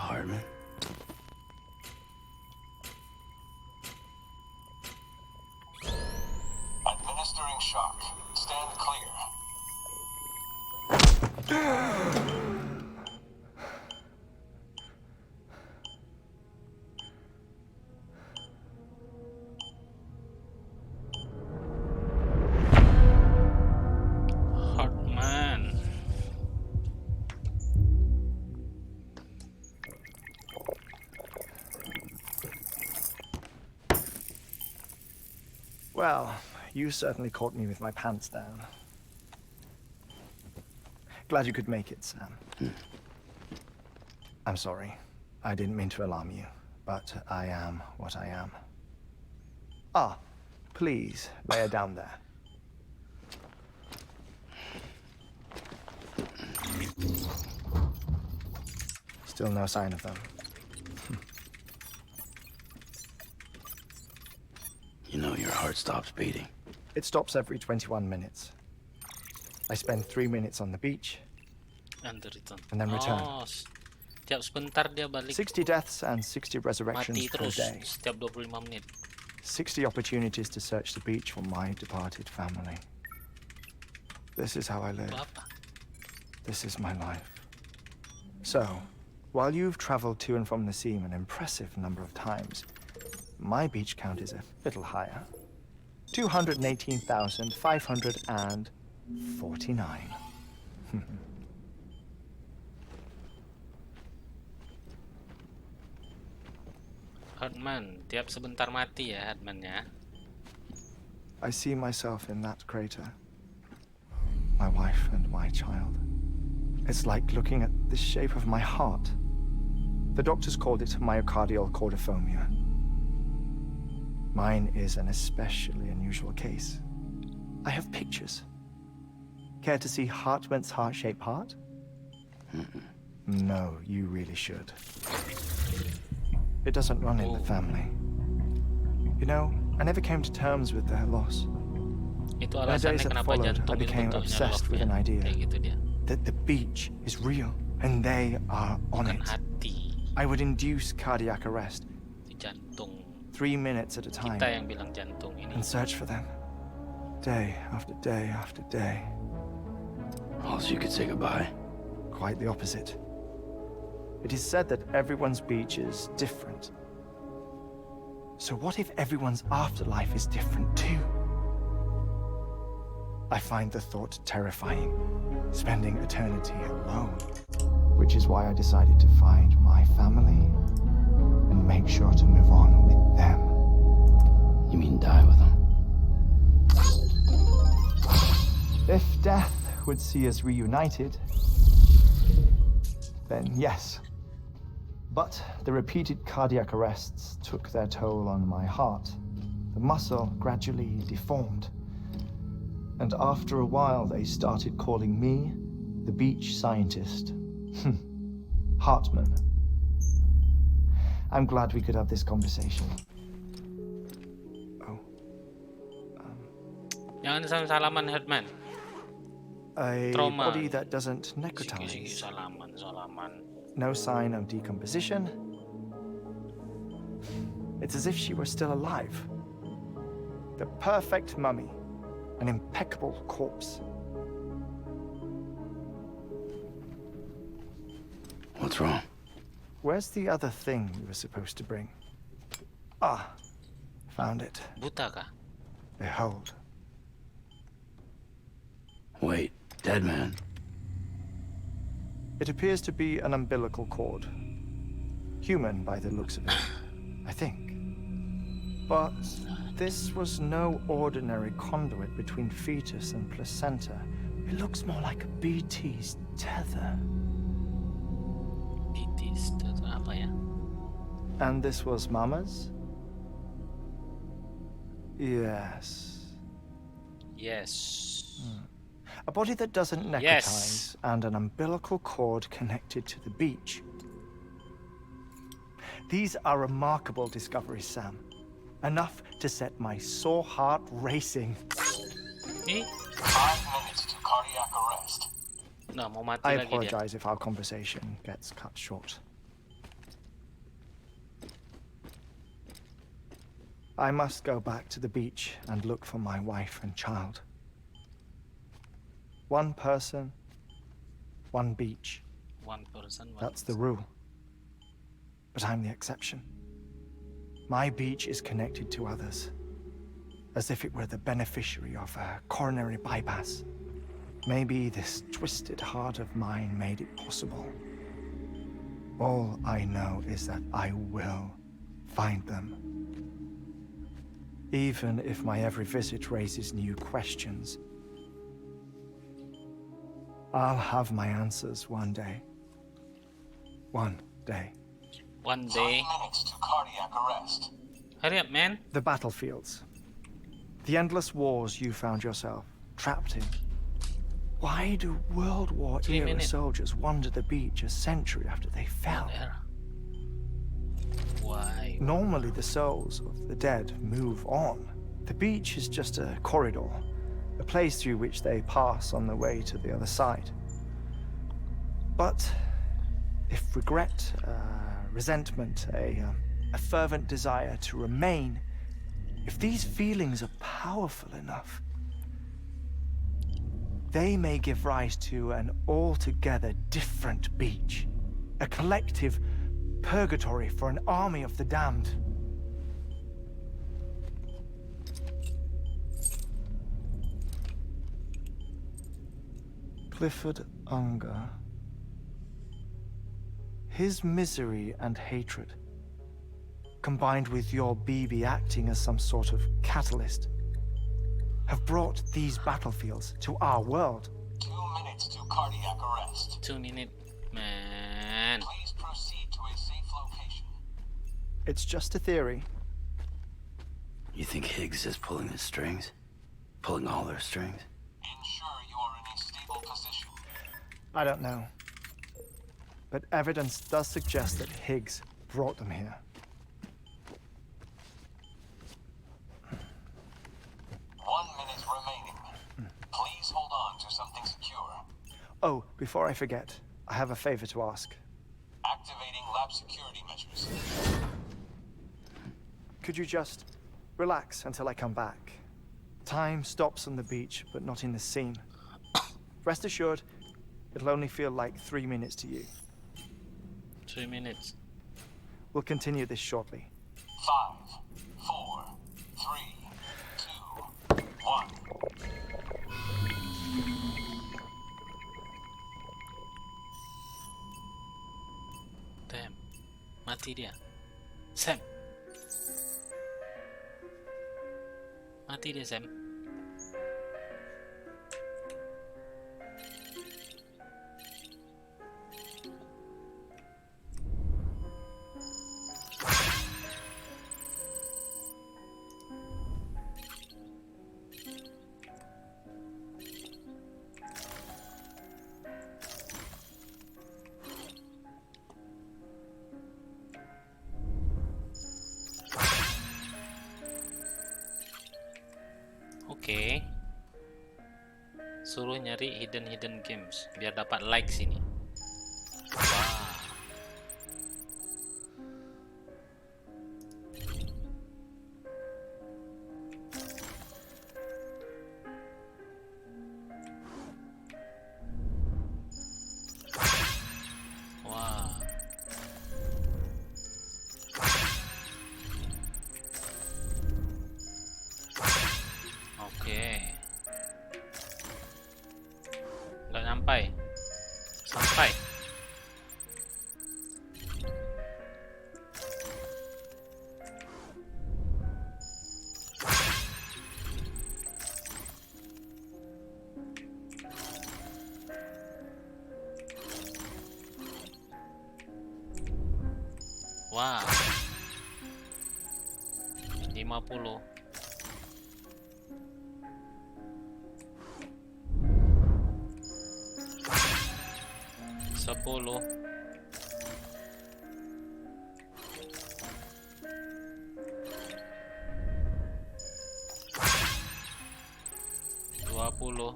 Heartman. Administering shock. Stand clear. Heartman. Well, you certainly caught me with my pants down. Glad you could make it, Sam. I'm sorry. I didn't mean to alarm you, but I am what I am. Ah, please, lay her down there. Still no sign of them. You know your heart stops beating. It stops every 21 minutes. I spend 3 minutes on the beach And return. and then return. Oh, setiap sebentar dia balik. 60 deaths and 60 resurrections Mati per terus day. setiap 25 menit. 60 opportunities to search the beach for my departed family. This is how I live. Apa? This is my life. So, while you've traveled to and from the sea an impressive number of times, my beach count is a little higher. 218,549. Heartman, tiap sebentar mati ya Heartman ya. I see myself in that crater. My wife and my child. It's like looking at the shape of my heart. The doctors called it myocardial cordiformia. Mine is an especially unusual case. I have pictures. Care to see Heartman's heart-shaped heart? No, you really should. It doesn't run in the family. You know, I never came to terms with their loss. Itu In the alasannya days that kenapa followed, I jantung itu became bentuknya obsessed love with ya. an idea Kayak gitu dia. that the beach is real and they are on Bukan it. hati, I would induce cardiac arrest, itu jantung. 3 minutes at a time, Kita yang bilang jantung ini. and search for them. Day after day after day. Oh, so you could say goodbye. Quite the opposite. It is said that everyone's beach is different. So what if everyone's afterlife is different too? I find the thought terrifying, spending eternity alone, which is why I decided to find my family and make sure to move on with them. You mean die with them? If death would see us reunited, then yes. But the repeated cardiac arrests took their toll on my heart. The muscle gradually deformed. And after a while, they started calling me the beach scientist. Heartman. I'm glad we could have this conversation. Oh. Jangan salaman Heartman. A Trauma. body that doesn't Sige, necrotize. salaman. No sign of decomposition. It's as if she were still alive. The perfect mummy. An impeccable corpse. What's wrong? Where's the other thing you were supposed to bring? Ah, found it. Buta kah? Behold. Wait, dead man. It appears to be an umbilical cord. Human by the looks of it, I think. But this was no ordinary conduit between fetus and placenta. It looks more like a BT's tether. Bitis, itu apa ya? And this was Mama's? Yes. Yes. A body that doesn't necrotize, Yes. and an umbilical cord connected to the beach. These are remarkable discoveries, Sam. Enough to set my sore heart racing. 5 minutes to cardiac arrest. Nah, mau mati I lagi dia. apologize if our conversation gets cut short. I must go back to the beach and look for my wife and child. One person, one beach. One person, one That's the rule. But I'm the exception. My beach is connected to others, as if it were the beneficiary of a coronary bypass. Maybe this twisted heart of mine made it possible. All I know is that I will find them. Even if my every visit raises new questions, I'll have my answers one day. One day. One 3 day. minutes to cardiac arrest. Hurry up, man. The battlefields. The endless wars you found yourself trapped in. Why do World War 3 era minutes. soldiers wander the beach a century after they fell? Era. Why? Normally the souls of the dead move on. The beach is just a corridor, a place through which they pass on the way to the other side. But if regret, resentment, a fervent desire to remain, if these feelings are powerful enough, they may give rise to an altogether different beach, a collective purgatory for an army of the damned. Clifford Unger. His misery and hatred, combined with your BB acting as some sort of catalyst, have brought these battlefields to our world. 2 minutes to cardiac arrest. 2 minutes, man. Please proceed to a safe location. It's just a theory. You think Higgs is pulling the strings? Pulling all their strings? Ensure you are in a stable position. I don't know. But evidence does suggest that Higgs brought them here. 1 minute remaining. Please hold on to something secure. Oh, before I forget, I have a favor to ask. Activating lab security measures. Could you just relax until I come back? Time stops on the beach, but not in the scene. Rest assured, it'll only feel like 3 minutes to you. 3 minutes. We'll continue this shortly. 5, 4, 3, 2, 1. Damn. Mati dia. Sam. Mati dia, Sam. Oke. Suruh nyari hidden games biar dapat like sini. Wah. Wah. Oke. Nggak sampai. Sampai. Wah. 50. 10. 20. 30.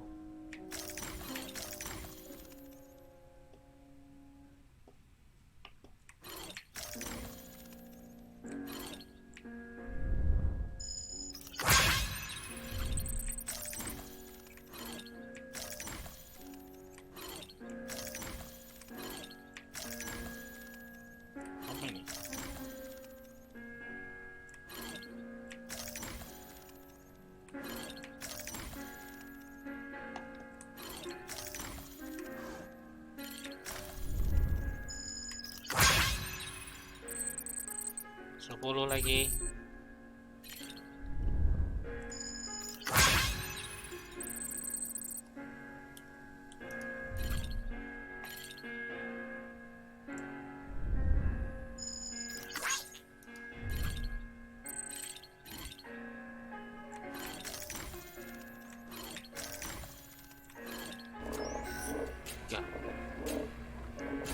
10 lagi.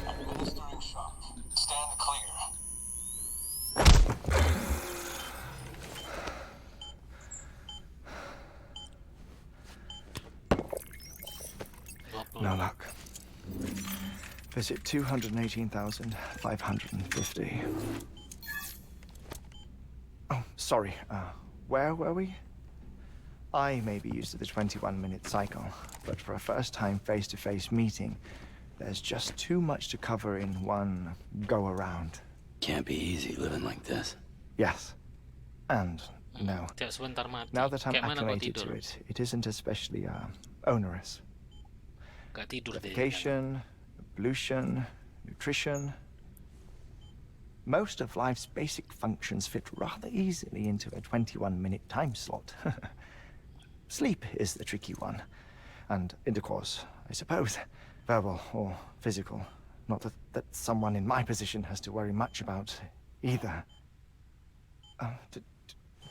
Administering shock. Stand clear. No luck. Visit 218,550. Oh, sorry. Where were we? I may be used to the 21-minute cycle, but for a first-time face-to-face meeting, there's just too much to cover in one go-around. Can't be easy living like this. Yes. And no. Tiap sebentar mati. Now that I'm Kayak mana kau acclimated tidur? to it, it isn't especially onerous. Gak tidur deh. Vacation, ablution, nutrition. Most of life's basic functions fit rather easily into a 21-minute time slot. Sleep is the tricky one. And intercourse, I suppose. Verbal or physical. Not that someone in my position has to worry much about either.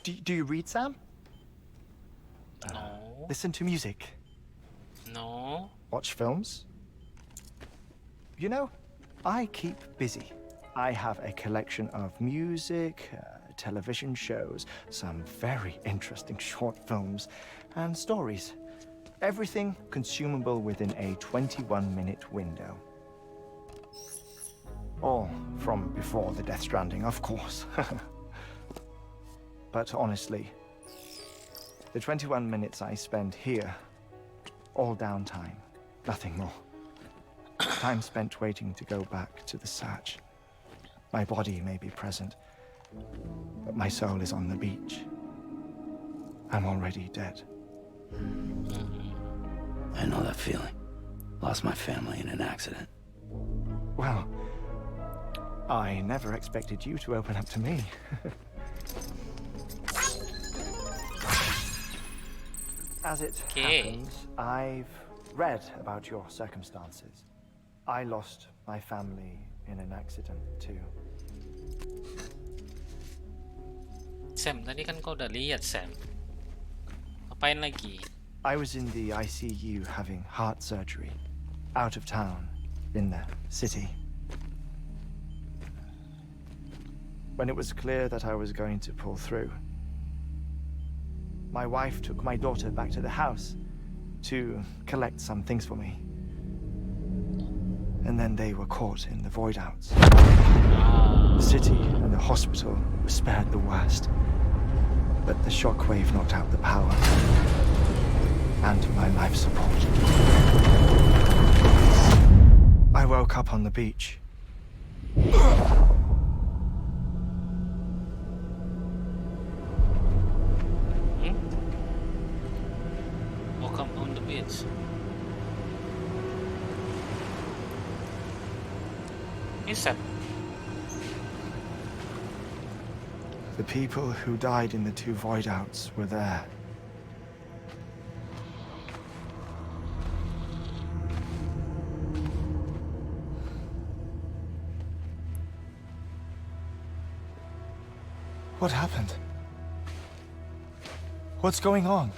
Do you read, Sam? No. Listen to music? No. Watch films? You know, I keep busy. I have a collection of music, television shows, some very interesting short films, and stories. Everything consumable within a 21-minute window. All from before the Death Stranding, of course. But honestly, the 21 minutes I spend here, all downtime, nothing more. Time spent waiting to go back to the search. My body may be present, but my soul is on the beach. I'm already dead. I know that feeling. Lost my family in an accident. Well, I never expected you to open up to me. As it happens, I've read about your circumstances. I lost my family in an accident too. Sam, tadi kan kau udah lihat, Sam. Apain lagi? I was in the ICU having heart surgery, out of town, in the city. When it was clear that I was going to pull through, my wife took my daughter back to the house to collect some things for me. And then they were caught in the void outs. The city and the hospital were spared the worst, but the shockwave knocked out the power and my life support. I woke up on the beach. Woke up on the beach. Sam. The people who died in the two void outs were there. What happened? What's going on?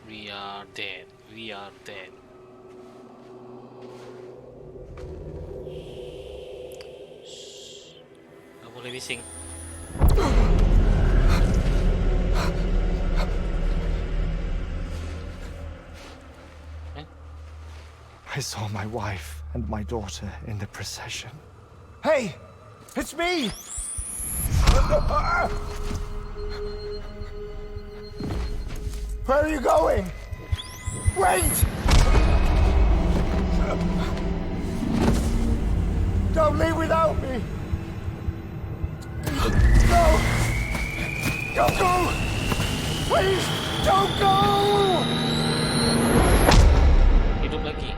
We are dead. We are dead. Shh. Gak boleh bising. I saw my wife and my daughter in the procession. Hey! It's me! Where are you going? Wait! Don't leave without me! No! Don't go! Please, don't go! Hidup lagi.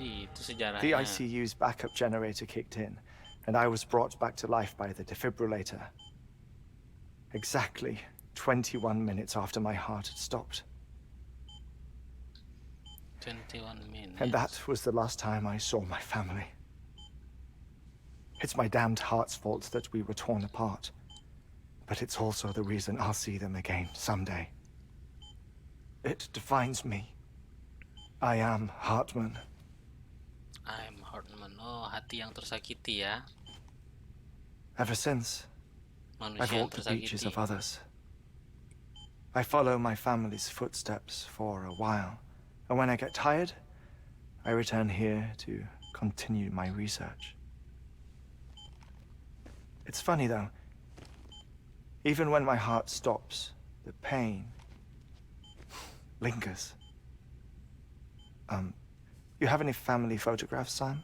Itu sejarahnya. The ICU's backup generator kicked in, and I was brought back to life by the defibrillator. Exactly 21 minutes after my heart had stopped. 21 minutes. And that was the last time I saw my family. It's my damned heart's fault that we were torn apart. But it's also the reason I'll see them again someday. It defines me. I am Heartman. I'm Heartman. Oh, hati yang tersakiti ya. Ever since, I've Manusia yang walked the beaches tersakiti. of others. I follow my family's footsteps for a while, and when I get tired, I return here to continue my research. It's funny though. Even when my heart stops, the pain lingers. You have any family photographs, Sam?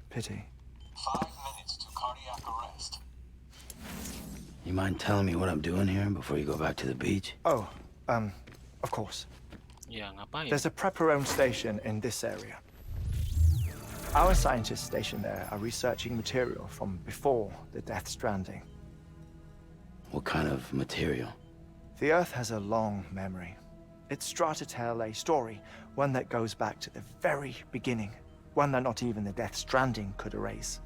Pity. 5 minutes to cardiac arrest. You mind telling me what I'm doing here before you go back to the beach? Oh, of course. Ya, ngapain? There's a prepper-owned station in this area. Our scientists stationed there are researching material from before the Death Stranding. What kind of material? The Earth has a long memory. It's trying to tell a story, one that goes back to the very beginning, one that not even the Death Stranding could erase.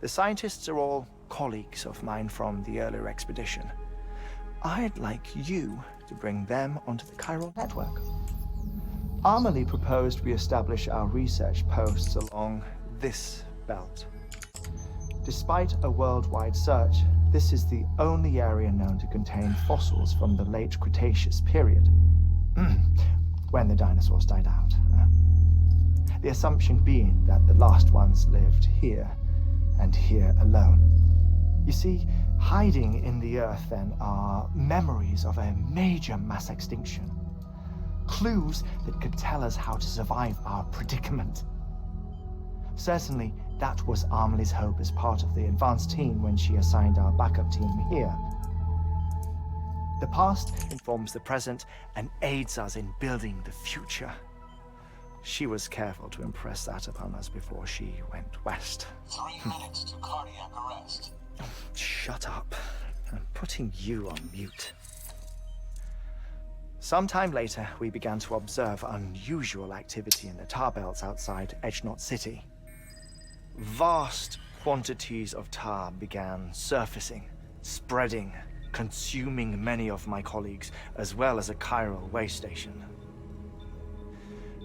The scientists are all colleagues of mine from the earlier expedition. I'd like you to bring them onto the chiral network. Amelie proposed we establish our research posts along this belt. Despite a worldwide search, this is the only area known to contain fossils from the late Cretaceous period, when the dinosaurs died out. The assumption being that the last ones lived here, and here alone. You see, hiding in the Earth then are memories of a major mass extinction. Clues that could tell us how to survive our predicament. Certainly, that was Amelie's hope as part of the advanced team when she assigned our backup team here. The past informs the present and aids us in building the future. She was careful to impress that upon us before she went west. 3 minutes to cardiac arrest. Shut up. I'm putting you on mute. Sometime later, we began to observe unusual activity in the tar belts outside Edgenot City. Vast quantities of tar began surfacing, spreading, consuming many of my colleagues, as well as a chiral way station.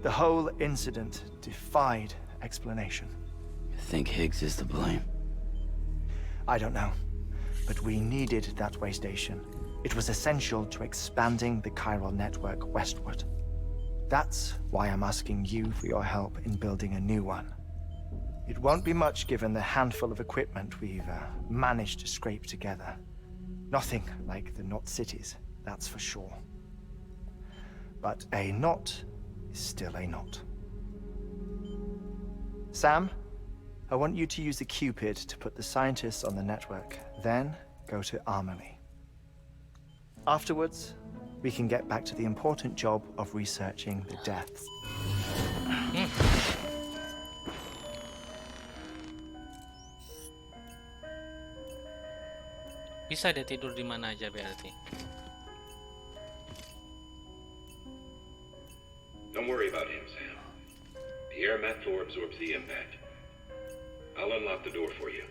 The whole incident defied explanation. You think Higgs is to blame? I don't know, but we needed that way station. It was essential to expanding the chiral network westward. That's why I'm asking you for your help in building a new one. It won't be much given the handful of equipment we've managed to scrape together. Nothing like the knot cities, that's for sure. But a knot is still a knot. Sam, I want you to use the Cupid to put the scientists on the network, then go to Amelie. Afterwards, we can get back to the important job of researching the deaths. Bisa dia tidur di mana aja berarti. Don't worry about him, Sam. The air mat floor absorbs the impact. I'll unlock the door for you.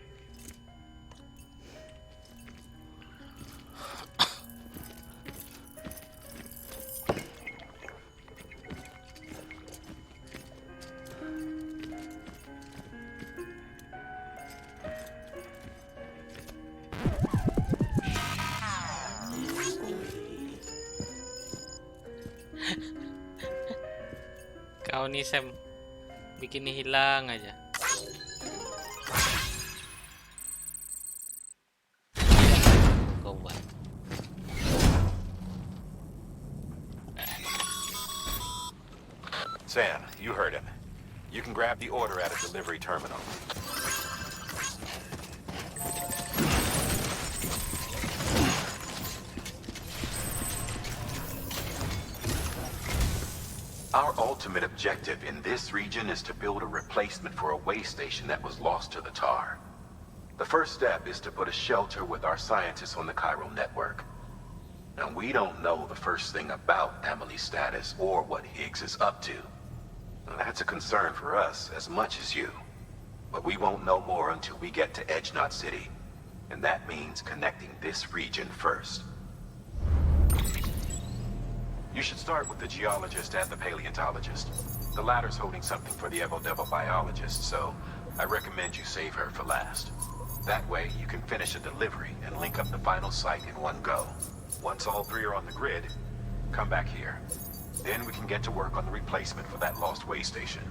Kau nih Sam, bikin ini hilang aja. Kau buat. Sam, you heard him. You can grab the order at a delivery terminal. Our ultimate objective in this region is to build a replacement for a way station that was lost to the tar. The first step is to put a shelter with our scientists on the chiral network. Now, we don't know the first thing about Emily's status or what Higgs is up to. Now, that's a concern for us as much as you. But we won't know more until we get to Edge Knot City. And that means connecting this region first. You should start with the geologist and the paleontologist. The latter's holding something for the Evo-Devo biologist, so I recommend you save her for last. That way, you can finish a delivery and link up the final site in one go. Once all three are on the grid, come back here. Then we can get to work on the replacement for that lost way station.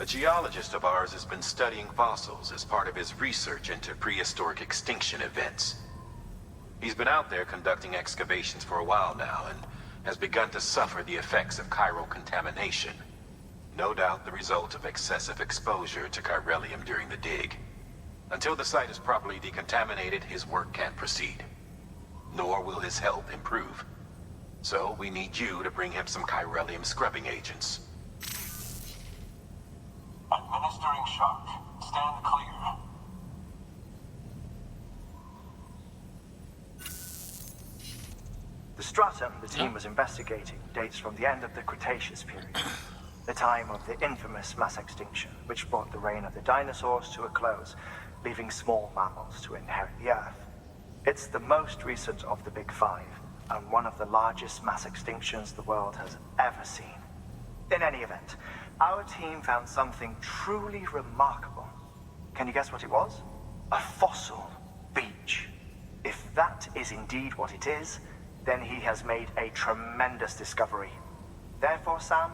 A geologist of ours has been studying fossils as part of his research into prehistoric extinction events. He's been out there conducting excavations for a while now and has begun to suffer the effects of chiral contamination. No doubt the result of excessive exposure to chiralium during the dig. Until the site is properly decontaminated, his work can't proceed. Nor will his health improve. So we need you to bring him some chiralium scrubbing agents. Administering shock. Stand clear. The stratum the team was investigating dates from the end of the Cretaceous period, the time of the infamous mass extinction, which brought the reign of the dinosaurs to a close, leaving small mammals to inherit the Earth. It's the most recent of the Big Five, and one of the largest mass extinctions the world has ever seen. In any event, our team found something truly remarkable. Can you guess what it was? A fossil beach. If that is indeed what it is, then he has made a tremendous discovery. Therefore, Sam,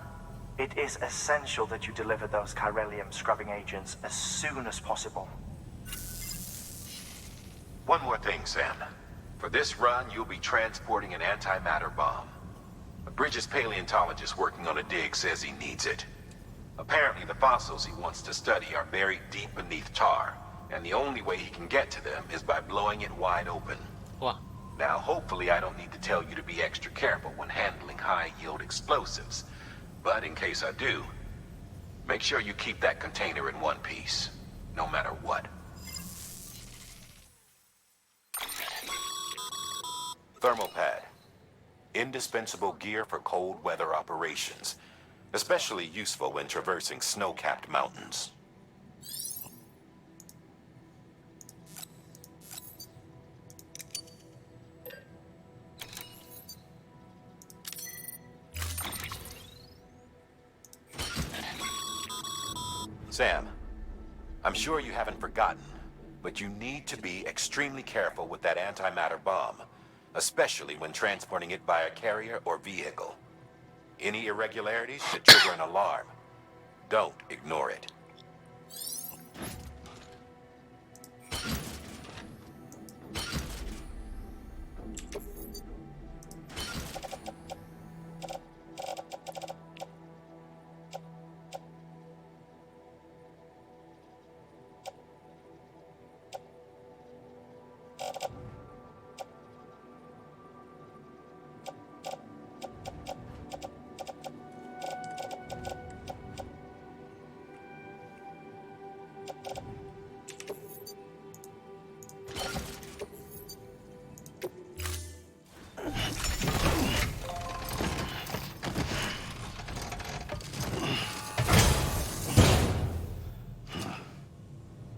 it is essential that you deliver those chiralium scrubbing agents as soon as possible. One more thing, Sam. For this run, you'll be transporting an antimatter bomb. A Bridges paleontologist working on a dig says he needs it. Apparently, the fossils he wants to study are buried deep beneath tar, and the only way he can get to them is by blowing it wide open. Wah. Now, hopefully I don't need to tell you to be extra careful when handling high-yield explosives. But in case I do, make sure you keep that container in one piece, no matter what. Thermal pad. Indispensable gear for cold weather operations. Especially useful when traversing snow-capped mountains. Sam, I'm sure you haven't forgotten, but you need to be extremely careful with that antimatter bomb, especially when transporting it by a carrier or vehicle. Any irregularities should trigger an alarm. Don't ignore it.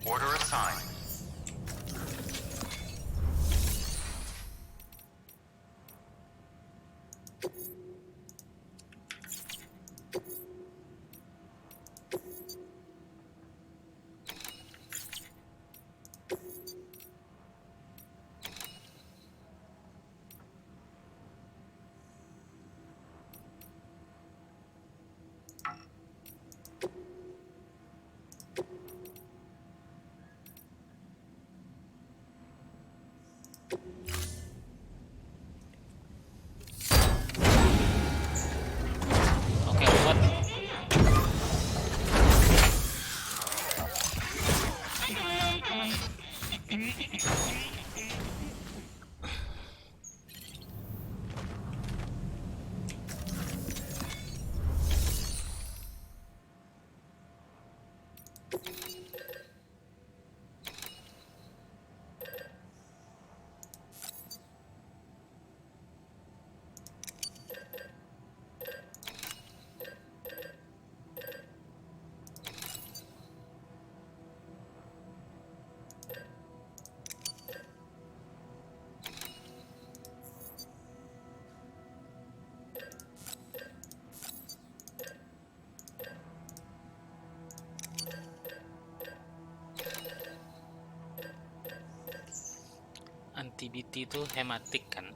Order assigned. CBT itu hematik kan?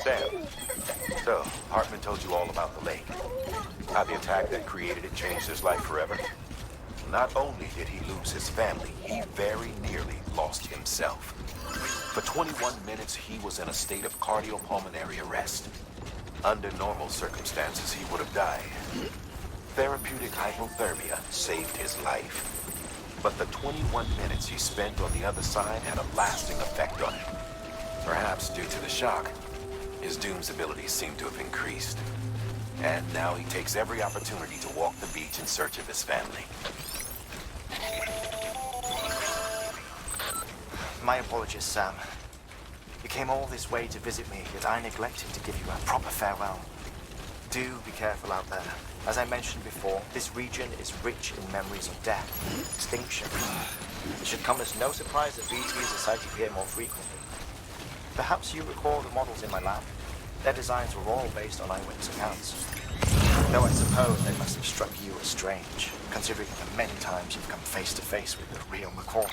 Sam, so Heartman told you all about the lake. How the attack that created it changed his life forever. Not only did he lose his family, he very nearly lost himself. For 21 minutes, he was in a state of cardiopulmonary arrest. Under normal circumstances, he would have died. Therapeutic hypothermia saved his life. But the 21 minutes he spent on the other side had a lasting effect on him. Perhaps due to the shock, his Doom's abilities seem to have increased. And now he takes every opportunity to walk the beach in search of his family. My apologies, Sam. You came all this way to visit me, yet I neglected to give you a proper farewell. Do be careful out there. As I mentioned before, this region is rich in memories of death, extinction. It should come as no surprise that VTs are sighted here more frequently. Perhaps you recall the models in my lab. Their designs were all based on eyewitness accounts. Though I suppose they must have struck you as strange, considering the many times you've come face to face with the real McCall.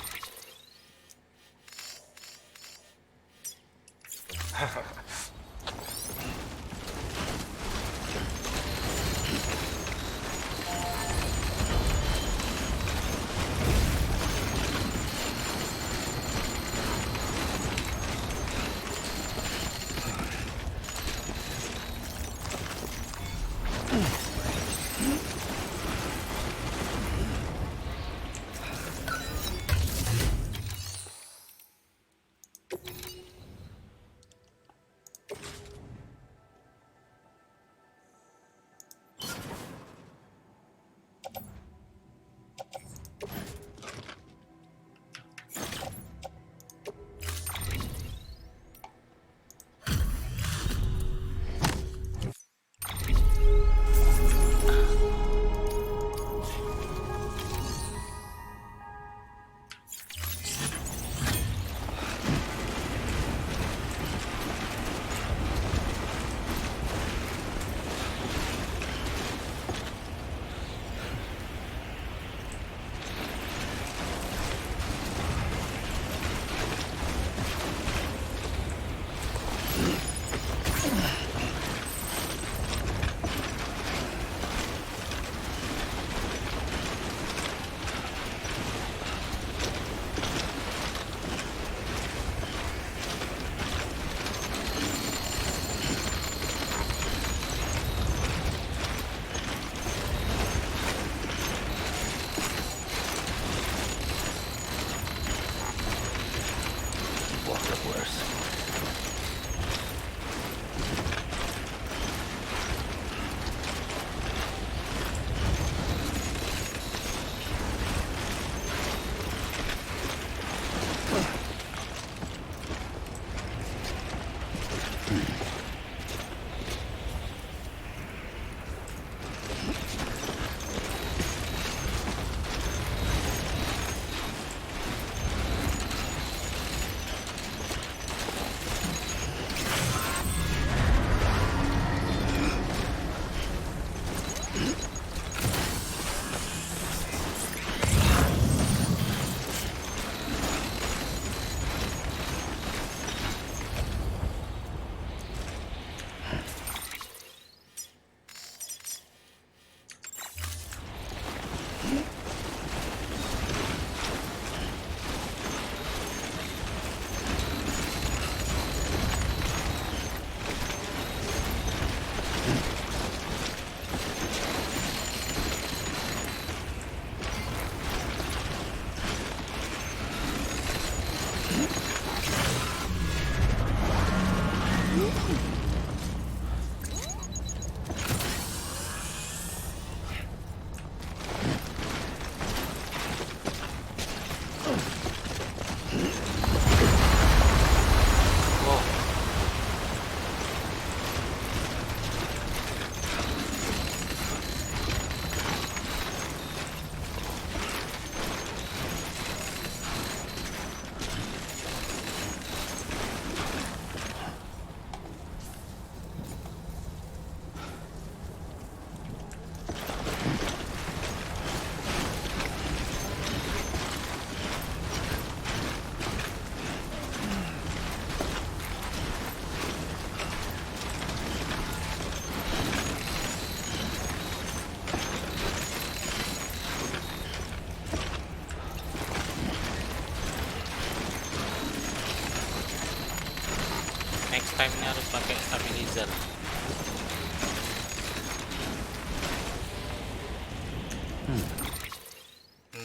remnya harus pakai stabilizer.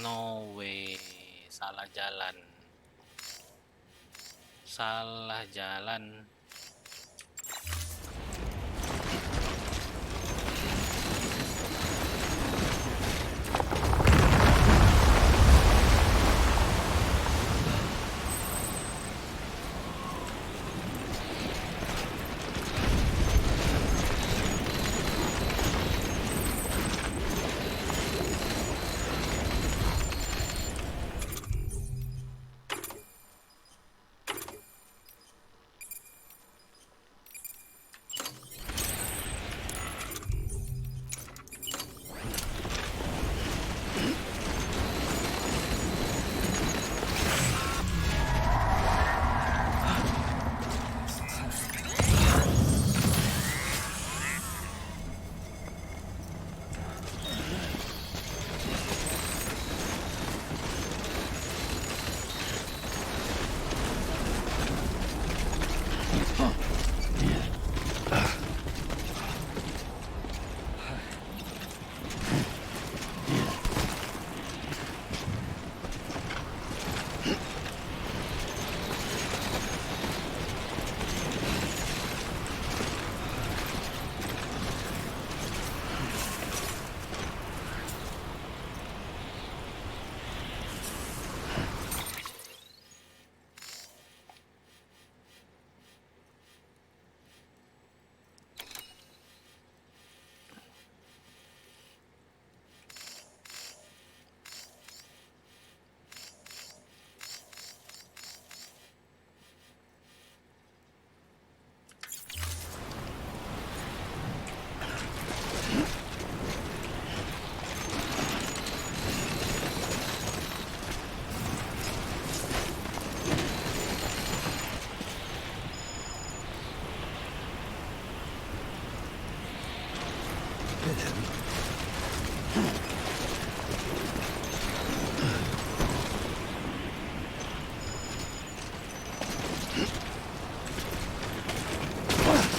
No way, salah jalan. Salah jalan.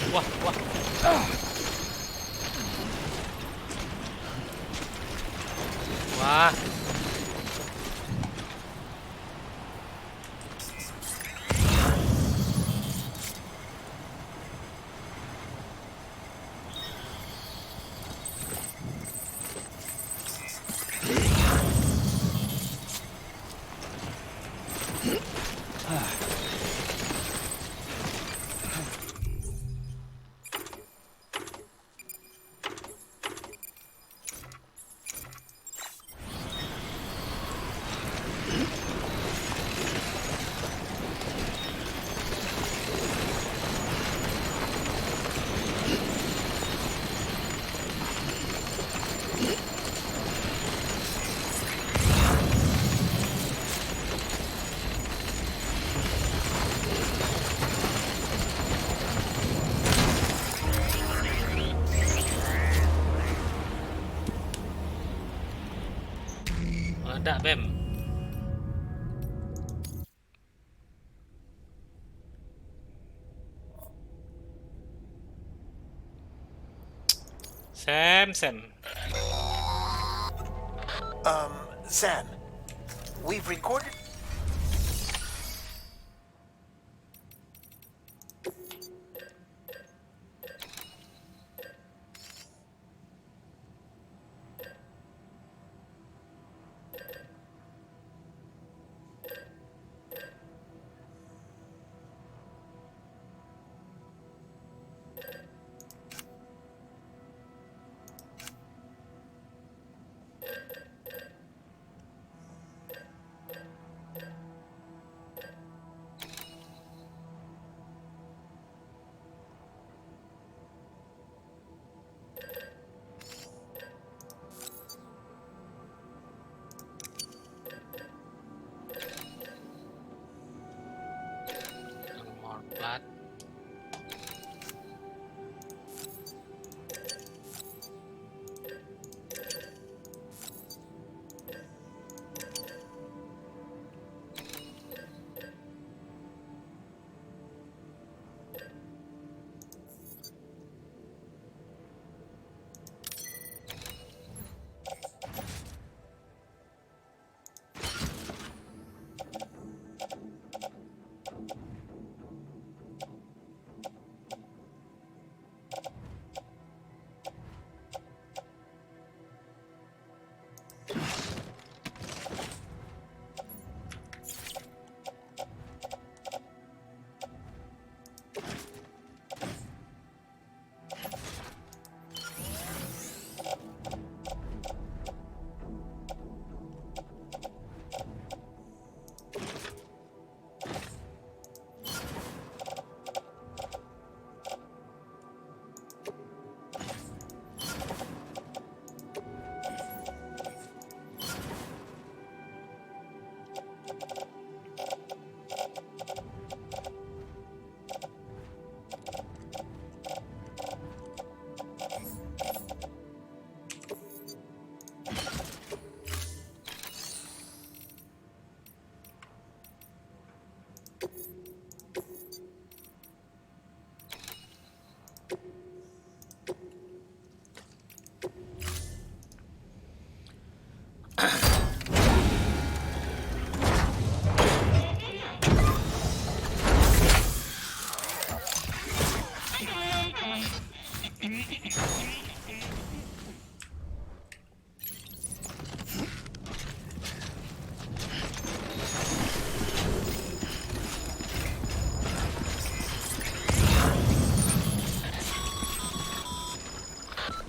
Wah, wah. Wah. Meledak, Bem. Sam. Sam, we've recorded.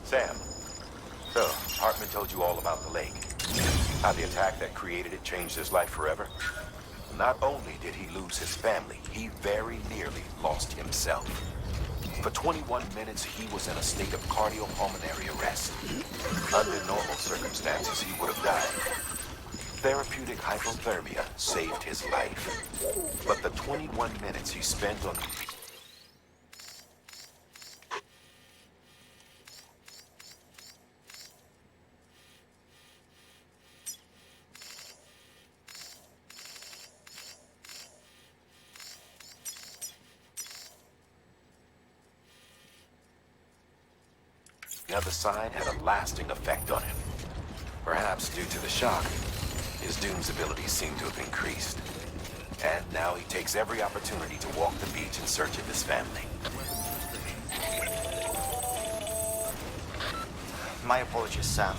Sam, so Heartman told you all about the lake. How the attack that created it changed his life forever? Not only did he lose his family, he very nearly lost himself. For 21 minutes, he was in a state of cardiopulmonary arrest. Under normal circumstances, he would have died. Therapeutic hypothermia saved his life. But the 21 minutes he spent on... the other side had a lasting effect on him. Perhaps due to the shock, his Doom's abilities seem to have increased. And now he takes every opportunity to walk the beach in search of his family. My apologies, Sam.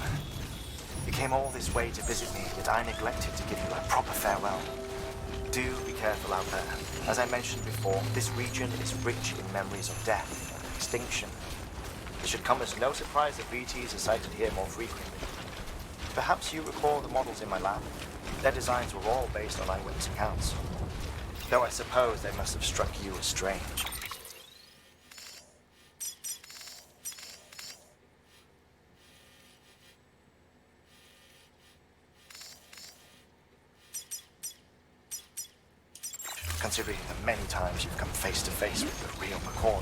You came all this way to visit me, yet I neglected to give you a proper farewell. Do be careful out there. As I mentioned before, this region is rich in memories of death and extinction. It should come as no surprise that VTs are sighted here more frequently. Perhaps you recall the models in my lab? Their designs were all based on eyewitness accounts. Though I suppose they must have struck you as strange. Considering the many times you've come face to face with the real McCoy.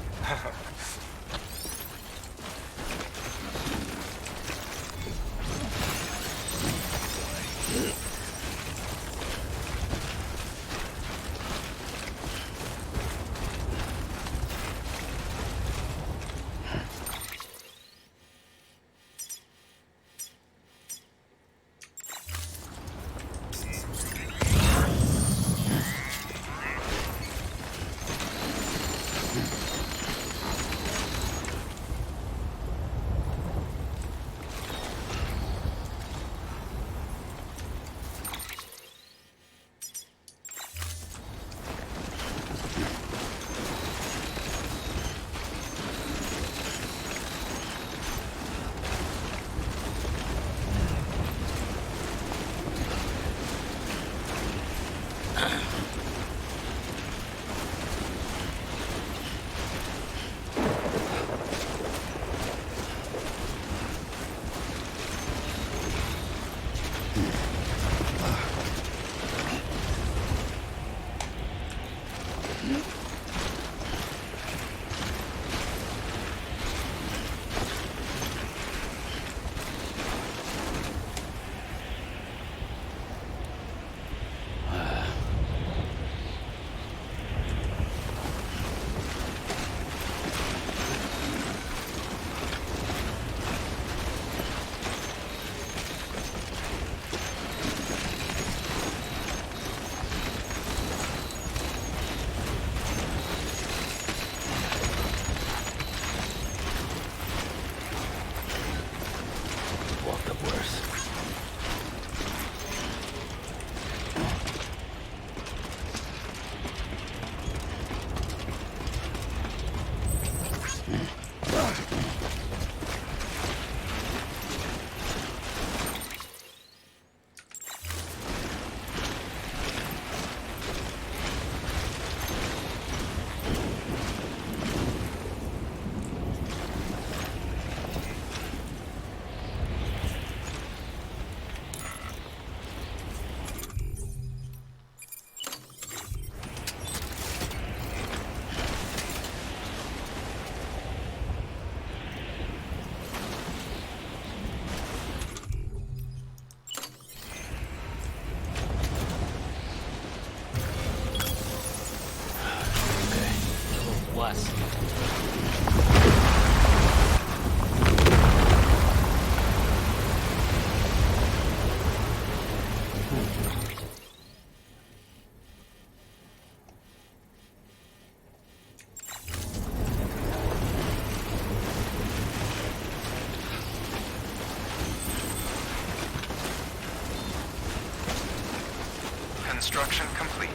Construction complete.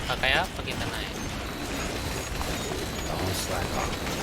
Pakai apa kita naik? Don't slack off.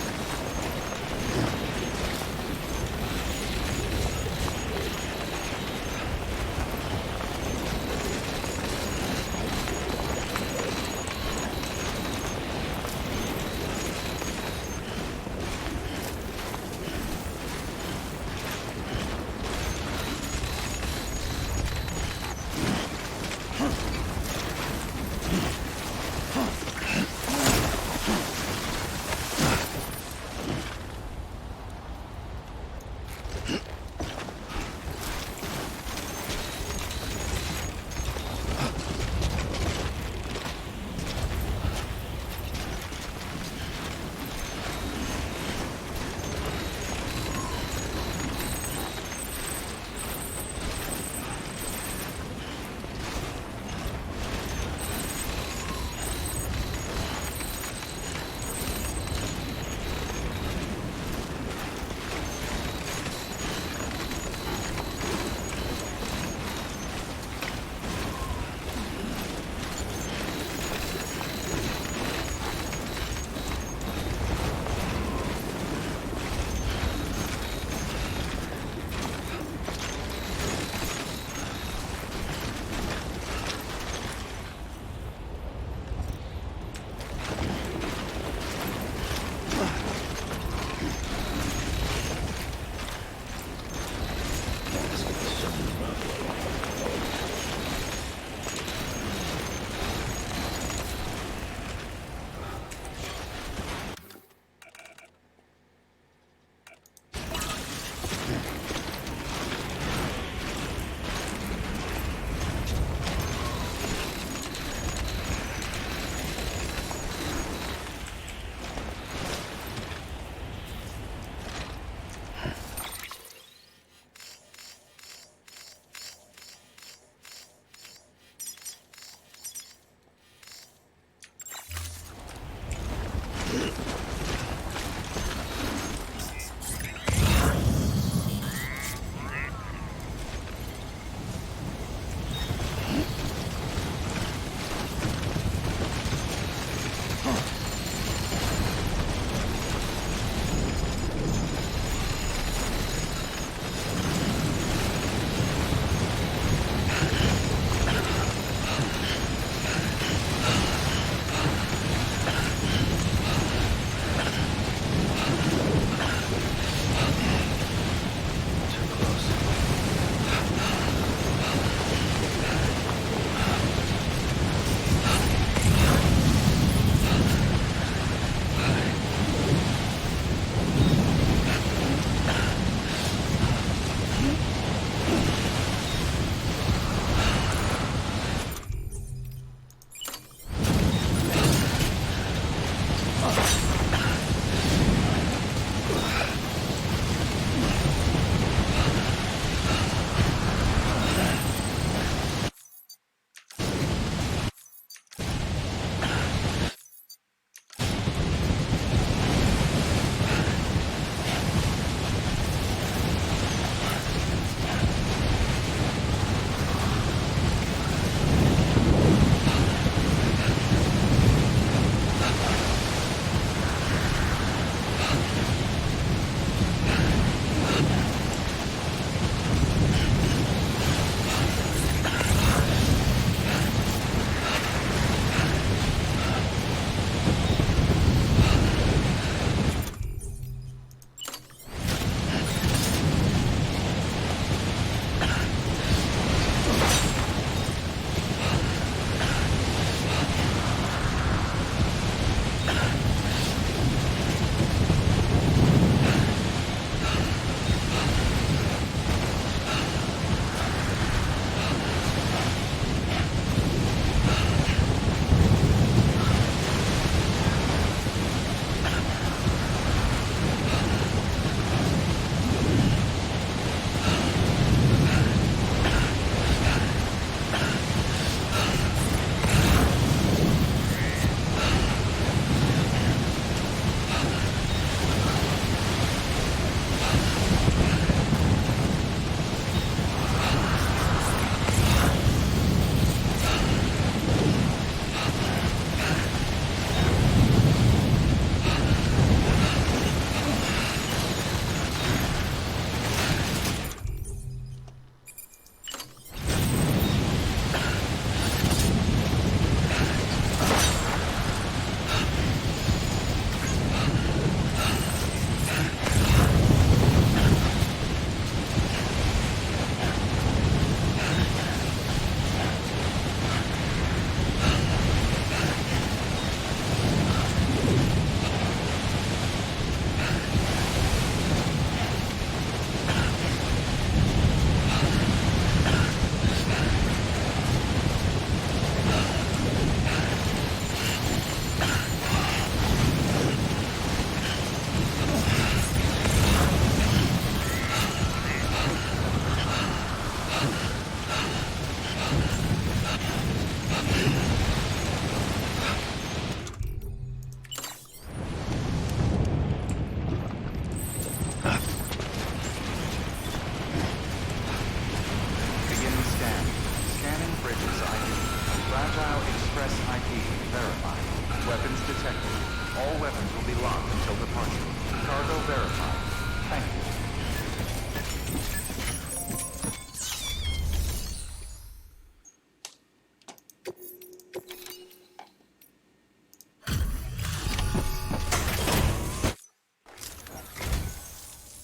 Fragile Express IP verified. Weapons detected. All weapons will be locked until departure. Cargo verified. Thank you.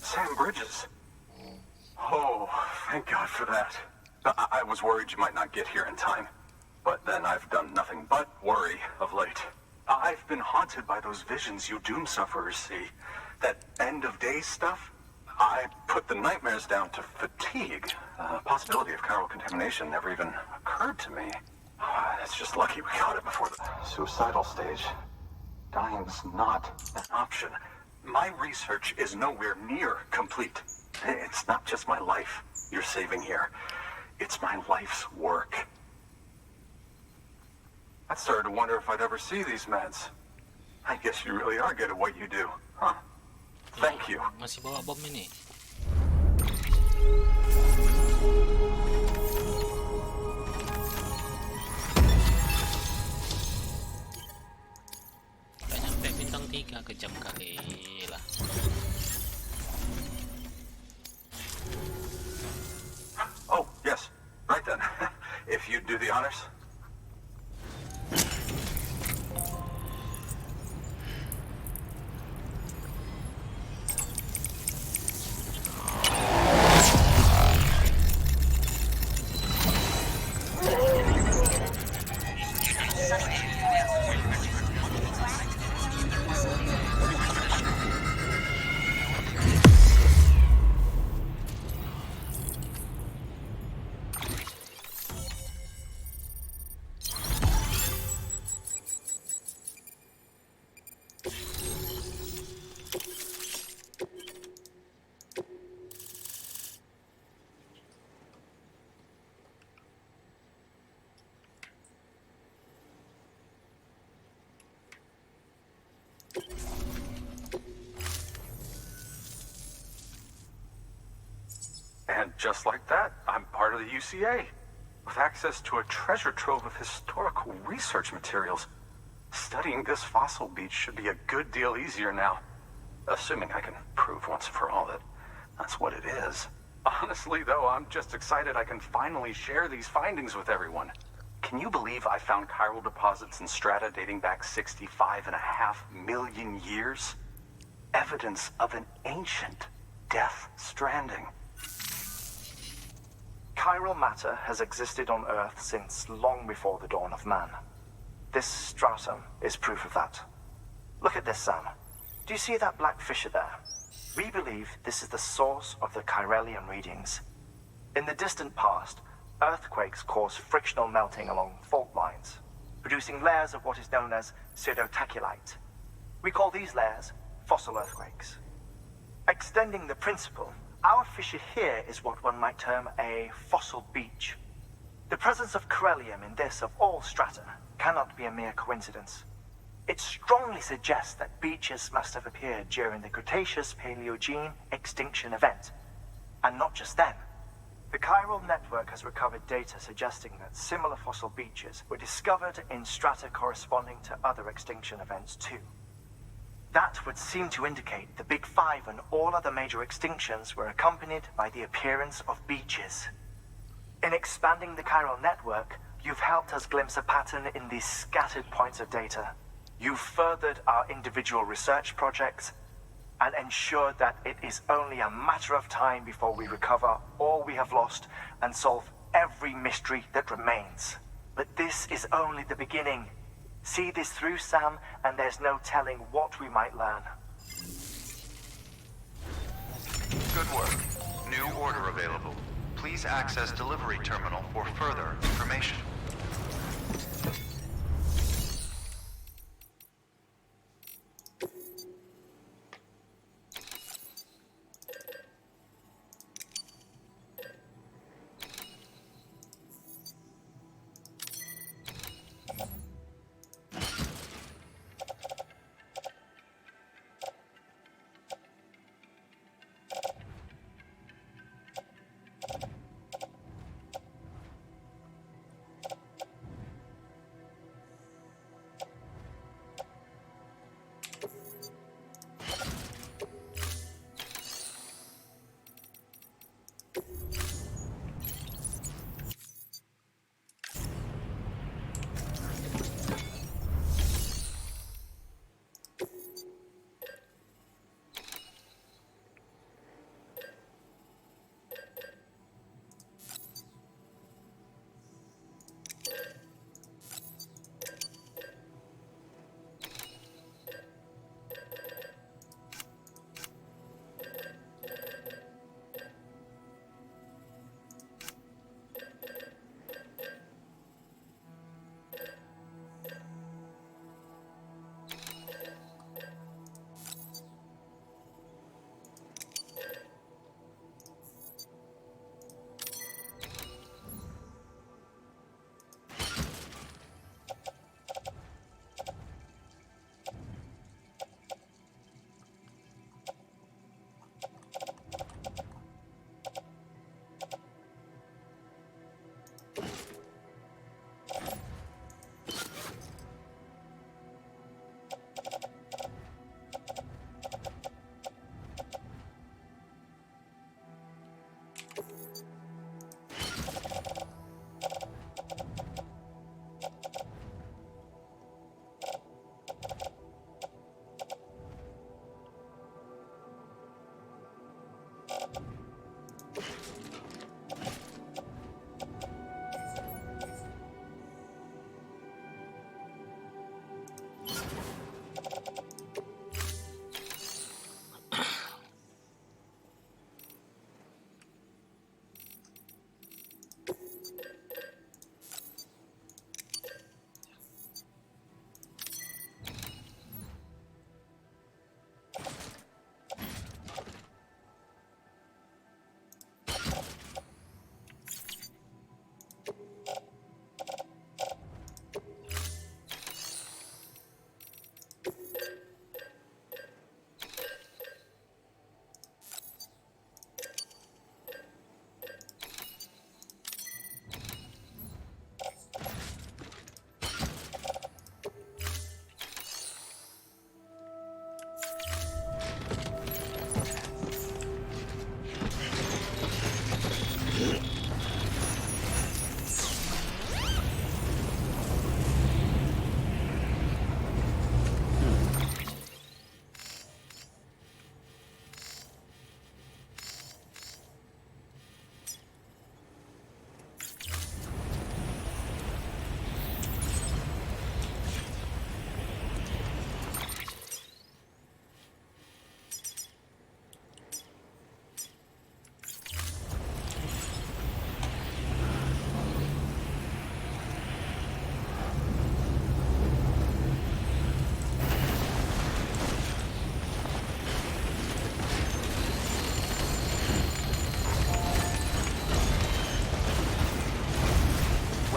Sam Bridges. Oh, thank God for that. I was worried you might not get here in time. But then I've done nothing but worry of late. I've been haunted by those visions you doom sufferers see. That end of days stuff. I put the nightmares down to fatigue. The possibility of chiral contamination never even occurred to me. It's just lucky we caught it before the suicidal stage. Dying's not an option. My research is nowhere near complete. It's not just my life you're saving here. It's my life's work. I started to wonder if I'd ever see these meds. I guess you really are good at what you do, huh? Thank you. Masih bawa bom ini. Gak nyampe bintang 3, kejam kali lah. Oh, yes. Right then. If you'd do the honors. And just like that, I'm part of the UCA, with access to a treasure trove of historical research materials. Studying this fossil beach should be a good deal easier now, assuming I can prove once for all that that's what it is. Honestly, though, I'm just excited I can finally share these findings with everyone. Can you believe I found chiral deposits in strata dating back 65.5 million years? Evidence of an ancient Death Stranding. Chiral matter has existed on Earth since long before the dawn of man. This stratum is proof of that. Look at this, Sam. Do you see that black fissure there? We believe this is the source of the Chiralian readings. In the distant past, earthquakes cause frictional melting along fault lines, producing layers of what is known as pseudotachylite. We call these layers fossil earthquakes. Extending the principle, our fissure here is what one might term a fossil beach. The presence of corellium in this of all strata cannot be a mere coincidence. It strongly suggests that beaches must have appeared during the Cretaceous-Paleogene extinction event. And not just then. The chiral network has recovered data suggesting that similar fossil beaches were discovered in strata corresponding to other extinction events too. That would seem to indicate the Big Five and all other major extinctions were accompanied by the appearance of beaches. In expanding the chiral network, you've helped us glimpse a pattern in these scattered points of data. You've furthered our individual research projects and ensured that it is only a matter of time before we recover all we have lost and solve every mystery that remains. But this is only the beginning. See this through, Sam, and there's no telling what we might learn. Good work. New order available. Please access delivery terminal for further information.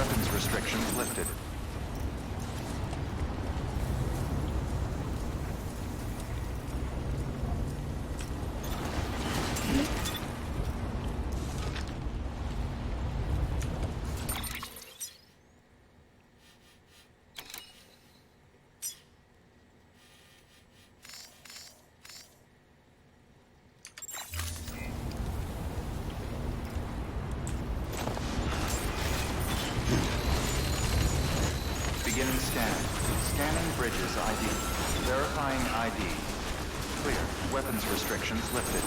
weapons restrictions lifted. Beginning scan. Scanning bridges ID. Verifying ID. Clear. Weapons restrictions lifted.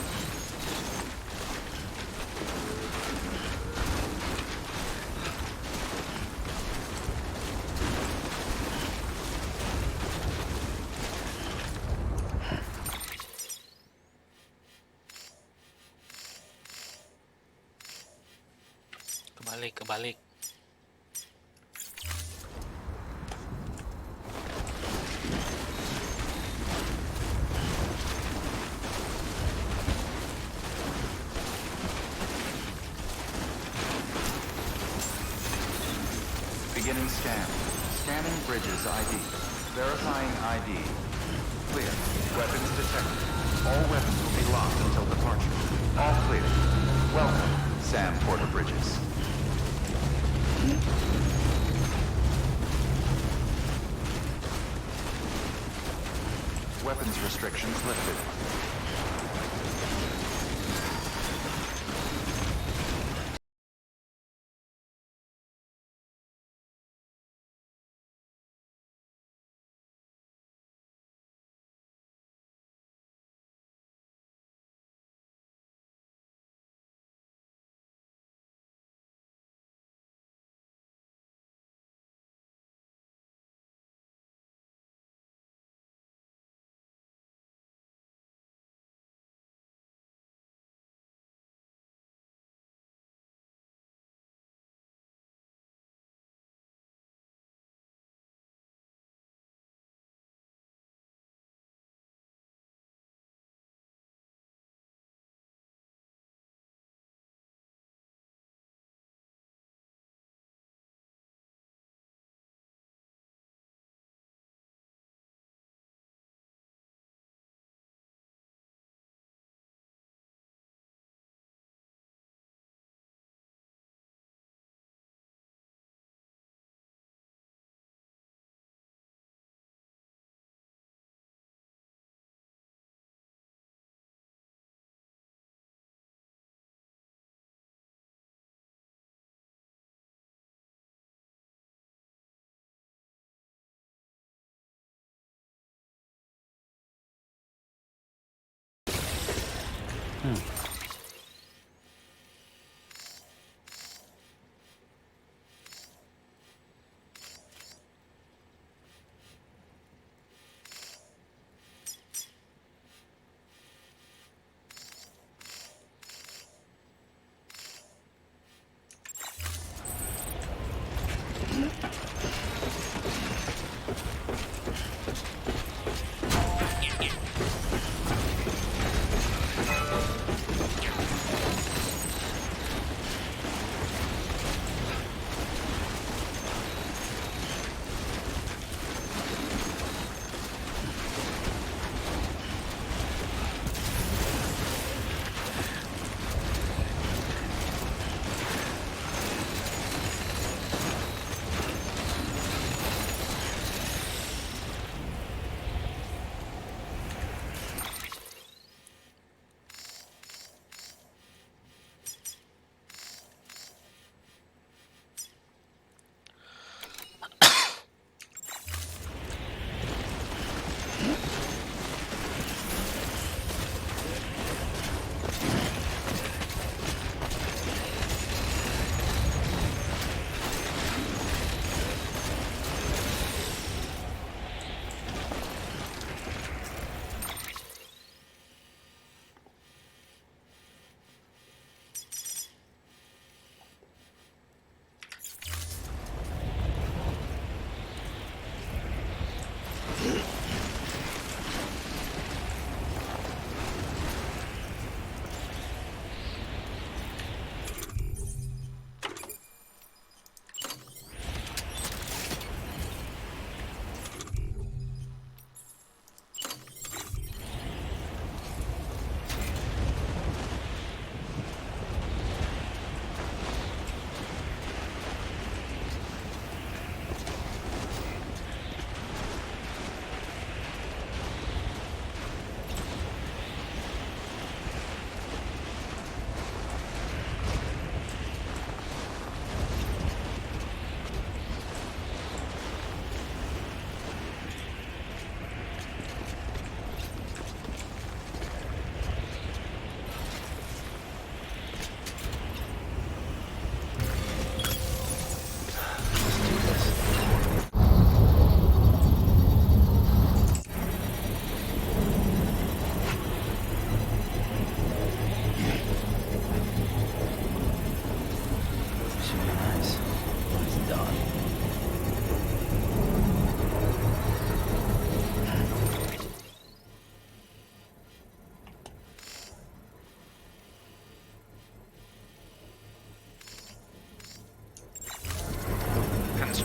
Kebalik. Beginning scan. Scanning bridges ID. Verifying ID. Clear. Weapons detected. All weapons will be locked until departure. All clear. Welcome, Sam Porter Bridges. Weapons restrictions lifted.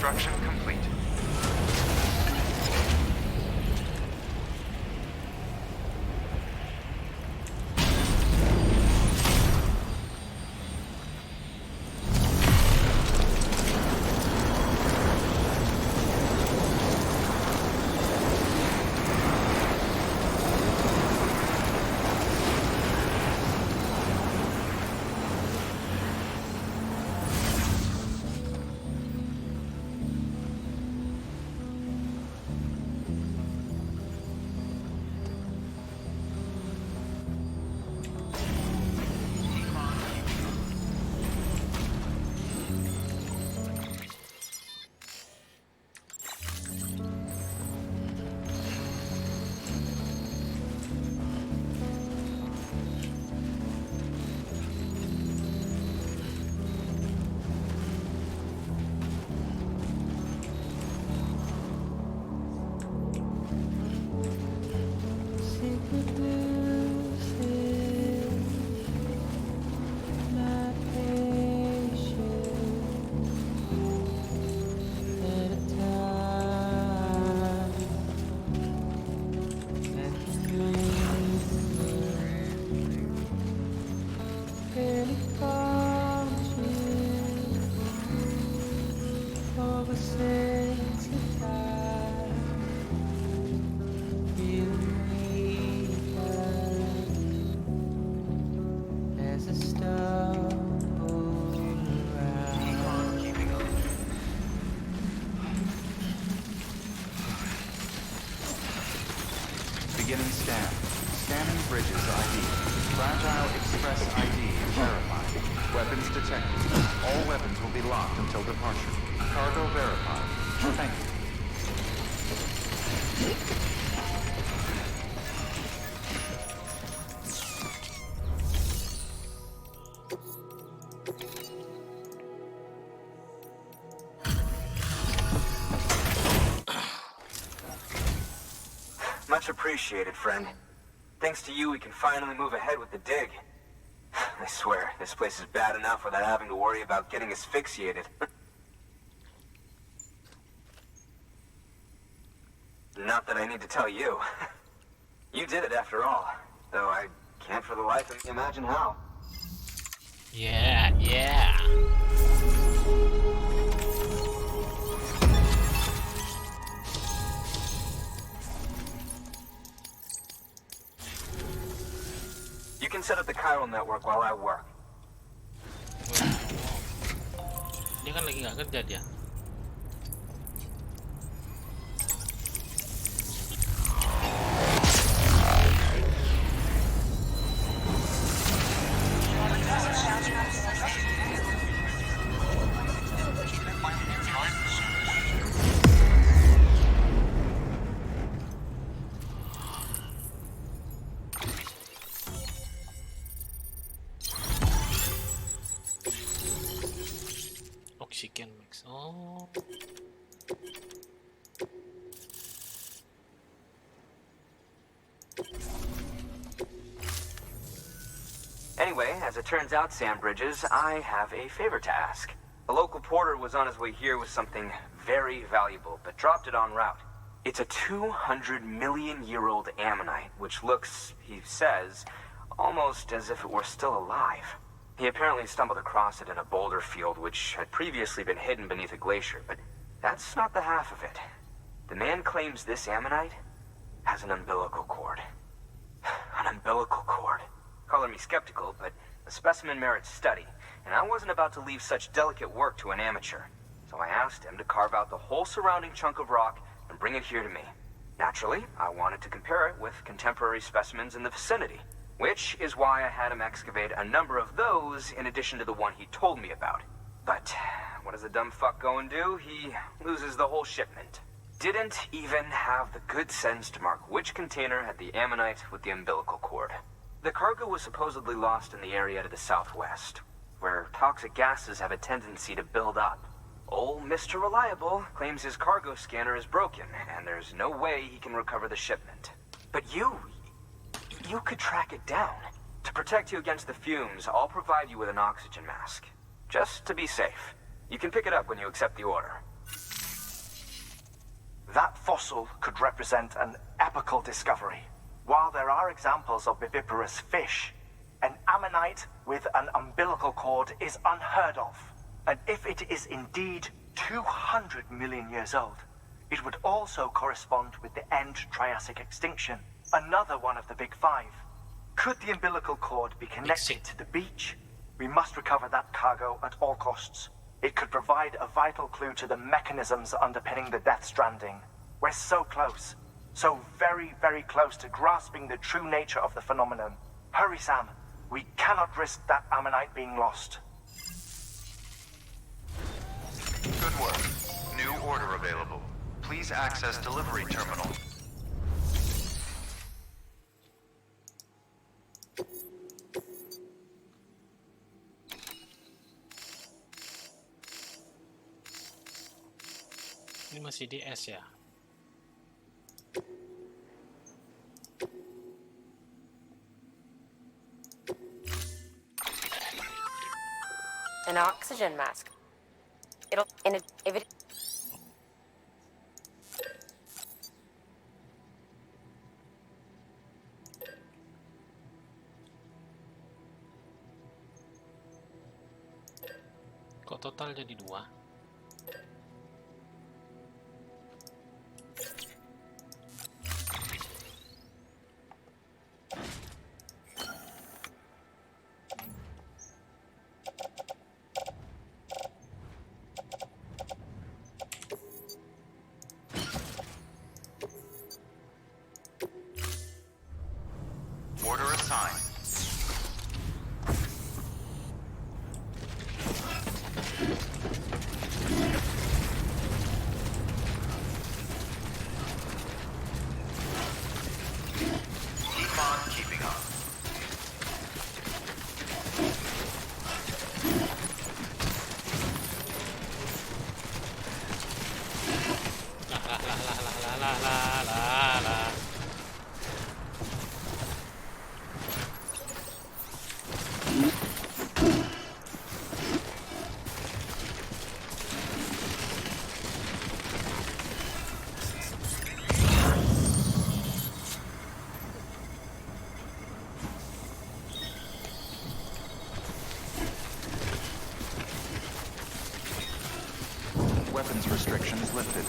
Construction complete. Beginning scan. Scanning bridges ID. Fragile Express ID verified. Weapons detected. All weapons will be locked until departure. Cargo verified. Thank you. Much appreciated, friend. Thanks to you, we can finally move ahead with the dig. I swear, this place is bad enough without having to worry about getting asphyxiated. Not that I need to tell you. You did it after all, though I can't for the life of me imagine how. Yeah. You can set up the chiral network while I work. Dia kan lagi nggak kerja dia. Oxygen mix. Oh. Anyway, as it turns out, Sam Bridges, I have a favor to ask. A local porter was on his way here with something very valuable, but dropped it en route. It's a 200-million-year-old ammonite, which looks, he says, almost as if it were still alive. He apparently stumbled across it in a boulder field which had previously been hidden beneath a glacier, but that's not the half of it. The man claims this ammonite has an umbilical cord. An umbilical cord. Color me skeptical, but the specimen merits study, and I wasn't about to leave such delicate work to an amateur. So I asked him to carve out the whole surrounding chunk of rock and bring it here to me. Naturally, I wanted to compare it with contemporary specimens in the vicinity, which is why I had him excavate a number of those in addition to the one he told me about. But what does the dumb fuck go and do? He loses the whole shipment. Didn't even have the good sense to mark which container had the ammonite with the umbilical cord. The cargo was supposedly lost in the area to the southwest, where toxic gases have a tendency to build up. Old Mr. Reliable claims his cargo scanner is broken, and there's no way he can recover the shipment. But you could track it down. To protect you against the fumes, I'll provide you with an oxygen mask. Just to be safe. You can pick it up when you accept the order. That fossil could represent an epochal discovery. While there are examples of viviparous fish, an ammonite with an umbilical cord is unheard of. And if it is indeed 200 million years old, it would also correspond with the end Triassic extinction, another one of the big five. Could the umbilical cord be connected to the beach? We must recover that cargo at all costs. It could provide a vital clue to the mechanisms underpinning the Death Stranding. We're so close. So very, very close to grasping the true nature of the phenomenon. Hurry, Sam. We cannot risk that ammonite being lost. Good work. New order available. Please access delivery terminal. Ini masih di S ya. An oxygen mask. It'll if it Kok total jadi 2? Order assigned. Keep on keeping up. La. Weapons restrictions lifted.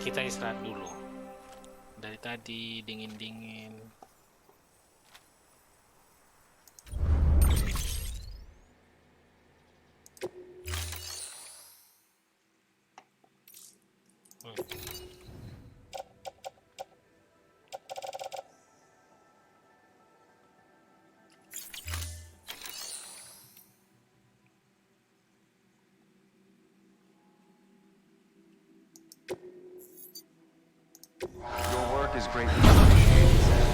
Kita istirahat dulu. Dari tadi dingin-dingin. is greatly appreciated, Sam.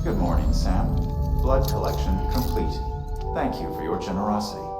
Good morning, Sam. Blood collection complete. Thank you for your generosity.